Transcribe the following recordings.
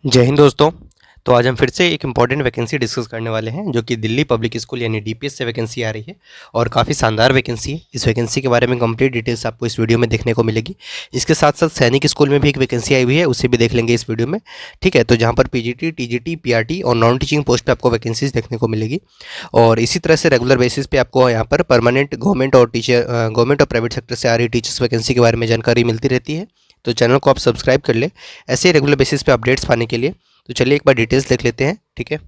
जय हिंद दोस्तों। तो आज हम फिर से एक इम्पॉर्टेंट वैकेंसी डिस्कस करने वाले हैं जो कि दिल्ली पब्लिक स्कूल यानी डीपीएस से वैकेंसी आ रही है और काफ़ी शानदार वैकेंसी है। इस वैकेंसी के बारे में कंप्लीट डिटेल्स आपको इस वीडियो में देखने को मिलेगी। इसके साथ साथ सैनिक स्कूल में भी एक वैकेंसी आई हुई है, उसे भी देख लेंगे इस वीडियो में। ठीक है, तो जहाँ पर पीजीटी, टीजीटी, पीआरटी और नॉन टीचिंग पोस्ट पे आपको वैकेंसीज देखने को मिलेगी और इसी तरह से रेगुलर बेसिस पे आपको यहाँ पर परमानेंट गवर्नमेंट और प्राइवेट सेक्टर से आ रही टीचर्स वैकेंसी के बारे में जानकारी मिलती रहती है। तो चैनल को आप सब्सक्राइब कर ले ऐसे रेगुलर बेसिस पे अपडेट्स पाने के लिए। तो चलिए एक बार डिटेल्स देख लेते हैं। ठीक है,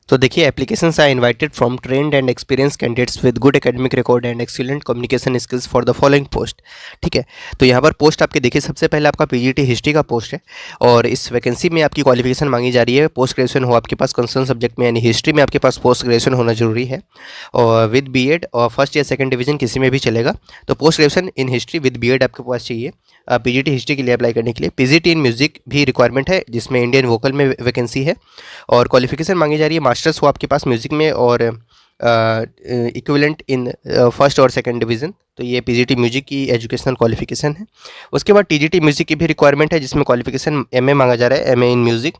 तो देखिए, applications are invited from trained and experience candidates with good academic record and excellent communication skills for the following post. ठीक है, तो यहाँ पर पोस्ट आपके देखिए, सबसे पहले आपका पीजीटी हिस्ट्री का पोस्ट है और इस वैकेंसी में आपकी क्वालिफिकेशन मांगी जा रही है पोस्ट ग्रेजुएशन हो आपके पास कंसर्न सब्जेक्ट में, यानी हिस्ट्री में आपके पास पोस्ट ग्रेजुएशन होना जरूरी है और विद बीएड और फर्स्ट या सेकंड डिवीजन किसी में भी चलेगा। तो post graduation in history with BEd आपके पास चाहिए पीजीटी हिस्ट्री के लिए अप्लाई करने के लिए। पीजीटी इन म्यूजिक भी रिक्वायरमेंट है जिसमें इंडियन वोकल में वैकेंसी है और क्वालिफिकेशन मांगी जा रही है मास्टर्स हो आपके पास म्यूजिक में और इक्विवेलेंट इन फर्स्ट और सेकंड डिवीज़न। तो ये पीजीटी म्यूजिक की एजुकेशनल क्वालिफिकेशन है। उसके बाद टीजीटी म्यूजिक की भी रिक्वायरमेंट है जिसमें क्वालिफिकेशन एमए मांगा जा रहा है, एमए इन म्यूजिक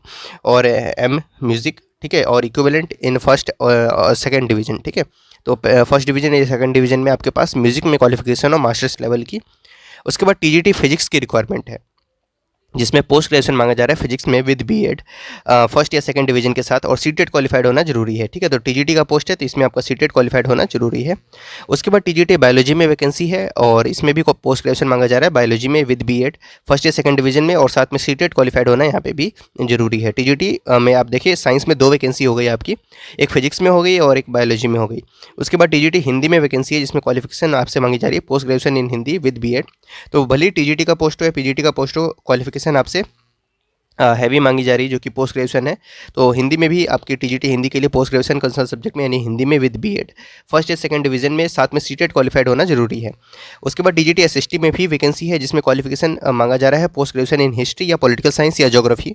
और एम म्यूजिक। ठीक है, और इक्विवेलेंट इन फर्स्ट और सेकंड डिवीजन। ठीक है, तो फर्स्ट डिवीजन या सेकंड डिवीजन में आपके पास म्यूजिक में क्वालिफिकेशन और मास्टर्स लेवल की। उसके बाद टीजीटी फिजिक्स की रिक्वायरमेंट है जिसमें पोस्ट ग्रेजुएशन मांगा जा रहा है फिजिक्स में विद बीएड फर्स्ट या सेकंड डिवीजन के साथ और सीटेट क्वालिफाइड होना जरूरी है। ठीक है, तो टीजीटी का पोस्ट है तो इसमें आपका सीटेट क्वालिफाइड होना जरूरी है। उसके बाद टीजीटी बायोलॉजी में वैकेंसी है और इसमें भी पोस्ट ग्रेजुएशन मांगा जा रहा है बायोलॉजी में विद बीएड फर्स्ट या सेकंड डिवीजन में और साथ में सीटेट क्वालिफाइड होना यहाँ पे भी जरूरी है। टीजीटी में आप देखिए, साइंस में 2 वैकेंसी हो गई आपकी, एक फिजिक्स में हो गई और एक बायोलॉजी में हो गई। उसके बाद टीजीटी हिंदी में वैकेंसी है जिसमें क्वालिफिकेशन आपसे मांगी जा रही है post graduation in Hindi with BEd. तो भले टीजीटी का पोस्ट हो या पीजीटी का पोस्ट हो, क्वालिफिकेशन आपसे हैवी मांगी जा रही है जो कि पोस्ट ग्रेजुएशन है। तो हिंदी में भी आपकी टीजीटी हिंदी के लिए पोस्ट ग्रेजुएशन कंसर्न सब्जेक्ट में यानी हिंदी में विद बीएड फर्स्ट या सेकंड डिवीजन में साथ में सीटेट क्वालिफाइड होना जरूरी है। उसके बाद टीजीटी एसएसटी में भी वैकेंसी है जिसमें क्वालिफिकेशन मांगा जा रहा है पोस्ट ग्रेजुएशन इन हिस्ट्री या पॉलिटिकल साइंस या ज्योग्राफी।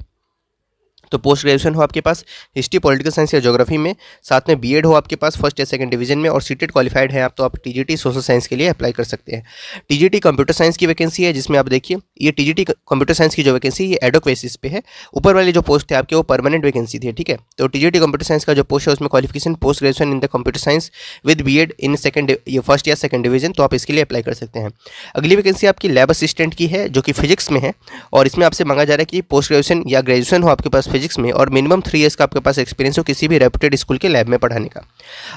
तो पोस्ट ग्रेजुएशन हो आपके पास हिस्ट्री, पॉलिटिकल साइंस या ज्योग्राफी में, साथ में बीएड हो आपके पास फर्स्ट या सेकंड डिवीजन में और सीटेट क्वालिफाइड है आप, तो आप टीजीटी सोशल साइंस के लिए अप्लाई कर सकते हैं। टीजीटी कंप्यूटर साइंस की वैकेंसी है जिसमें आप देखिए, ये टीजीटी कंप्यूटर साइंस की जो वैकेंसी ये एडोक बेसिस पे है। ऊपर वाली जो पोस्ट है आपके वो परमानेंट वैकेंसी थी। ठीक है, तो टीजीटी कंप्यूटर साइंस का जो पोस्ट है उसमें qualification post graduation in the computer science with BEd in second ये फर्स्ट या सेकंड डिवीजन, तो आप इसके लिए अप्लाई कर सकते हैं। अगली वैकेंसी आपकी लैब असिस्टेंट की है जो कि फिजिक्स में है और इसमें आपसे मांगा जा रहा है कि पोस्ट ग्रेजुएशन या ग्रेजुएशन हो आपके पास फिजिक्स में और मिनिमम 3 ईयर्स का आपके पास एक्सपीरियंस हो किसी भी रेप्यूटेड स्कूल के लैब में पढ़ाने का।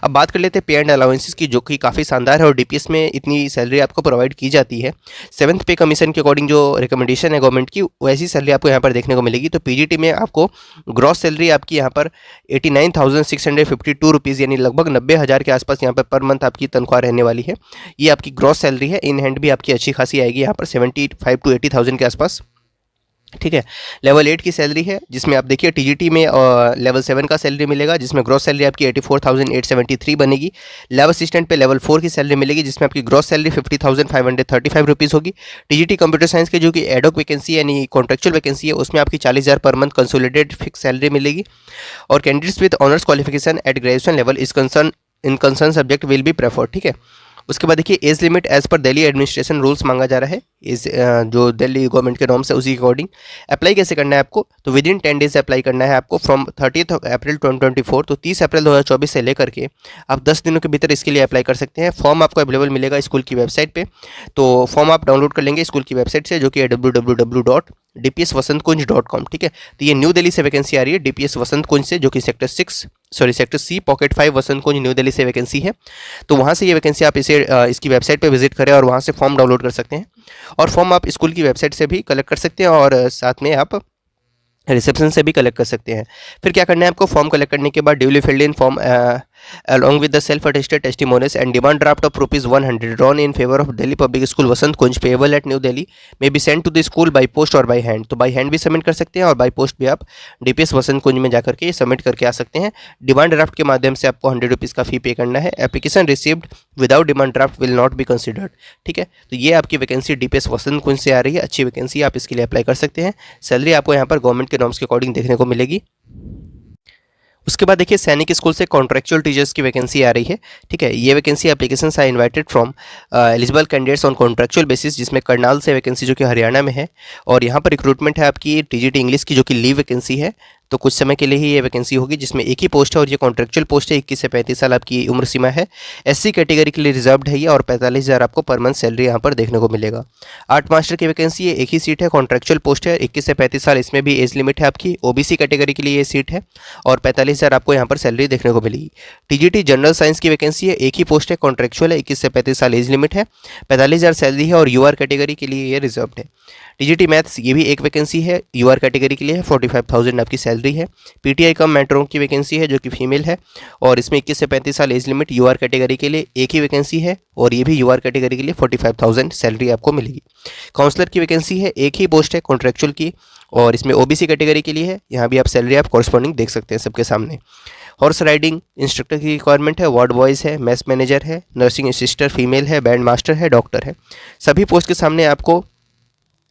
अब बात कर लेते हैं पे एंड अलाउंसेस की, जो कि काफ़ी शानदार है और डीपीएस में इतनी सैलरी आपको प्रोवाइड की जाती है। 7th पे कमीशन के अकॉर्डिंग जो रिकमेंडेशन है गवर्नमेंट की, वैसी सैलरी आपको यहाँ पर देखने को मिलेगी। तो पीजीटी में आपको ग्रॉस सैलरी आपकी यहाँ पर 89,652 रुपीज़ यानी लगभग 90,000 के आसपास यहाँ पर पर मंथ आपकी तनख्वाह रहने वाली है। ये आपकी ग्रॉस सैलरी है। इन हैंड भी आपकी अच्छी खासी आएगी यहाँ पर 75 to 80,000 के आसपास। ठीक है, लेवल 8 की सैलरी है जिसमें आप देखिए टीजीटी में लेवल 7 का सैलरी मिलेगा जिसमें ग्रॉस सैलरी आपकी 84,873 बनेगी। लैब असिस्टेंट पे लेवल 4 की सैलरी मिलेगी जिसमें आपकी ग्रॉस सैलरी 50,535 रुपीज़ होगी। टीजीटी कंप्यूटर साइंस की जो कि एडोक वैकेंसी यानी कॉन्ट्रेक्चुअल वैकेंसी है उसमें आपकी 40,000 per month consolidated fix salary मिलेगी और candidates with honours qualification at graduation level is concern subject will be preferred. ठीक है, उसके बाद देखिए, age limit as per Delhi administration rules मांगा जा रहा है। इस जो दिल्ली गवर्नमेंट के नॉर्म्स है उसी के अकॉर्डिंग अप्लाई कैसे करना है आपको, तो विद इन 10 डेज अप्लाई करना है आपको फ्रॉम 30 अप्रैल 2024। तो 30 अप्रैल 2024 से लेकर के आप 10 दिनों के भीतर इसके लिए अप्लाई कर सकते हैं। फॉर्म आपको अवेलेबल मिलेगा स्कूल की वेबसाइट पे, तो फॉर्म आप डाउनलोड कर लेंगे स्कूल की वेबसाइट से जो कि www.dpsvasantkunj.com। ठीक है, तो ये न्यू दिल्ली से वैकेंसी आ रही है डीपीएस वसंत कुंज से, जो कि सेक्टर सी पॉकेट 5 वसंत कुंज न्यू दिल्ली से वैकेंसी है। तो वहाँ से ये वैकेंसी आप इसकी वेबसाइट पे विजिट करें और वहाँ से फॉर्म डाउनलोड कर सकते हैं और फॉर्म आप स्कूल की वेबसाइट से भी कलेक्ट कर सकते हैं और साथ में आप रिसेप्शन से भी कलेक्ट कर सकते हैं। फिर क्या करना है आपको, फॉर्म कलेक्ट करने के बाद duly filled in form along with the self-attested testimonials and demand draft of ₹100 drawn in favor of Delhi Public School Vasant Kunj payable at New Delhi may be sent to the school by post और by hand। तो by hand भी submit कर सकते हैं और by post भी आप DPS वसंत कुंज में जाकर के सबमिट करके आ सकते हैं। डिमांड ड्राफ्ट के माध्यम से आपको 100 रुपीज़ का फी पे करना है। Application received without demand draft will not be considered. ठीक है, तो ये आपकी वैकेंसी डीपीएस वसंत कुंज से आ रही है, अच्छी वैकेंसी, आप इसके लिए अप्लाई कर सकते हैं। सैलरी आपको यहाँ पर गवर्नमेंट के नॉर्म्स के अकॉर्डिंग देखने को मिलेगी। उसके बाद देखिए सैनिक स्कूल से कॉन्ट्रेक्चुअल टीचर्स की वैकेंसी आ रही है। ठीक है, ये vacancy application are invited from eligible candidates on contractual basis, जिसमें करनाल से वैकेंसी जो कि हरियाणा में है। और यहाँ पर रिक्रूटमेंट है आपकी टीजीटी इंग्लिश की, जो कि लीव वैकेंसी है। तो कुछ समय के लिए ही ये वैकेंसी होगी, जिसमें एक ही पोस्ट है और ये कॉन्ट्रेक्चुअल पोस्ट है। 21 से 35 साल आपकी उम्र सीमा है। एससी कैटेगरी के लिए रिजर्व्ड है ये, और 45,000 आपको पर मंथ सैलरी यहाँ पर देखने को मिलेगा। आर्ट मास्टर की वैकेंसी है, एक ही सीट है, कॉन्ट्रेक्चुअल पोस्ट है, 21 से 35 साल, इसमें भी एज लिमिट है आपकी। ओबीसी कैटेगरी के लिए ये सीट है और 45,000 आपको यहाँ पर सैलरी देखने को मिलेगी। टीजीटी जनरल साइंस की वैकेंसी है, एक ही पोस्ट है, कॉन्ट्रेक्चुअल है, 21 से 35 साल एज लिमिट है, 45,000 सैलरी है और यूआर कैटेगरी के लिए ये रिजर्व्ड है। टीजीटी मैथ्स, ये भी एक वैकेंसी है, यूआर कैटेगरी के लिए है, 45,000 आपकी सैलरी है। पीटीआई कम मेट्रो की वैकेंसी है, जो कि फीमेल है, और इसमें 21 से 35 साल एज लिमिट, यूआर कैटेगरी के लिए एक ही वैकेंसी है, और ये भी यूआर कैटेगरी के लिए 45,000 सैलरी आपको मिलेगी। काउंसलर की वैकेंसी है, एक ही पोस्ट है, कॉन्ट्रेक्चुअल की, और इसमें ओबीसी कैटेगरी के लिए है। यहाँ भी आप सैलरी आप कॉरस्पॉन्डिंग देख सकते हैं सबके सामने। हॉर्स राइडिंग इंस्ट्रक्टर की रिक्वायरमेंट है, वार्ड बॉयज़ है, मेस मैनेजर है, नर्सिंग असिस्टर फीमेल है, बैंड मास्टर है, डॉक्टर है। सभी पोस्ट के सामने आपको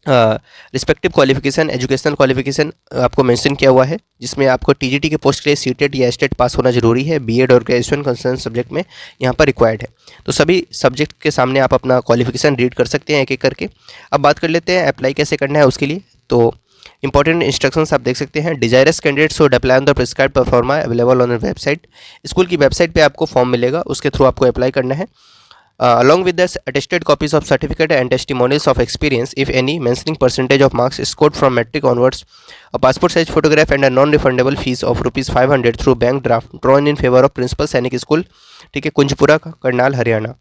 रिस्पेक्टिव क्वालिफिकेशन, एजुकेशनल क्वालिफिकेशन आपको मेंशन किया हुआ है, जिसमें आपको टीजीटी के पोस्ट के लिए सीटेट या स्टेट पास होना जरूरी है। बीएड और ग्रेजुएशन कंसर्न सब्जेक्ट में यहाँ पर रिक्वायर्ड है। तो सभी सब्जेक्ट के सामने आप अपना क्वालिफिकेशन रीड कर सकते हैं एक एक करके। अब बात कर लेते हैं अप्लाई कैसे करना है उसके लिए। तो इंपॉर्टेंट इंस्ट्रक्शंस आप देख सकते हैं। Desirous candidates should apply on the prescribed pro forma available on the website. School की वेबसाइट पे आपको फॉर्म मिलेगा, उसके थ्रू आपको अप्लाई करना है। Along with the attested copies of certificate and testimonials of experience, if any, mentioning percentage of marks scored from metric onwards, a passport size photograph and a non-refundable fees of ₹500 through bank draft drawn in favor of Principal सैनिक school, ठीक है, कुंजपुरा, करनाल, हरियाणा।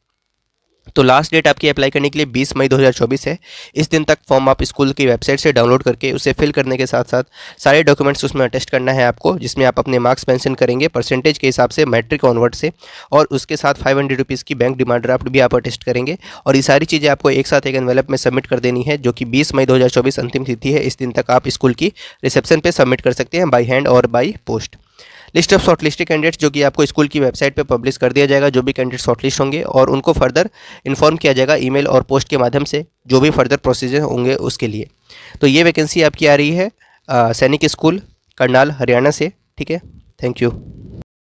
तो last date आपकी apply करने के लिए 20 मई 2024 है। इस दिन तक फॉर्म आप स्कूल की वेबसाइट से डाउनलोड करके उसे फिल करने के साथ साथ सारे डॉक्यूमेंट्स उसमें अटेस्ट करना है आपको, जिसमें आप अपने मार्क्स मेंशन करेंगे परसेंटेज के हिसाब से मैट्रिक ऑनवर्ड से, और उसके साथ 500 रुपीज़ की बैंक डिमांड ड्राफ्ट भी आप अटेस्ट करेंगे। और ये सारी चीज़ें आपको एक साथ एक एनवेलप में सबमिट कर देनी है, जो कि 20 मई 2024 अंतिम तिथि है। इस दिन तक आप स्कूल की रिसेप्शन पर सबमिट कर सकते हैं, बाई हैंड और by post. List of shortlisted candidates, जो कि आपको स्कूल की वेबसाइट पे पब्लिश कर दिया जाएगा, जो भी कैंडिडेट शॉर्टलिस्ट होंगे, और उनको फर्दर इन्फॉर्म किया जाएगा ईमेल और पोस्ट के माध्यम से, जो भी फर्दर प्रोसीजर होंगे उसके लिए। तो ये वैकेंसी आपकी आ रही है सैनिक स्कूल, करनाल, हरियाणा से। ठीक है, थैंक यू।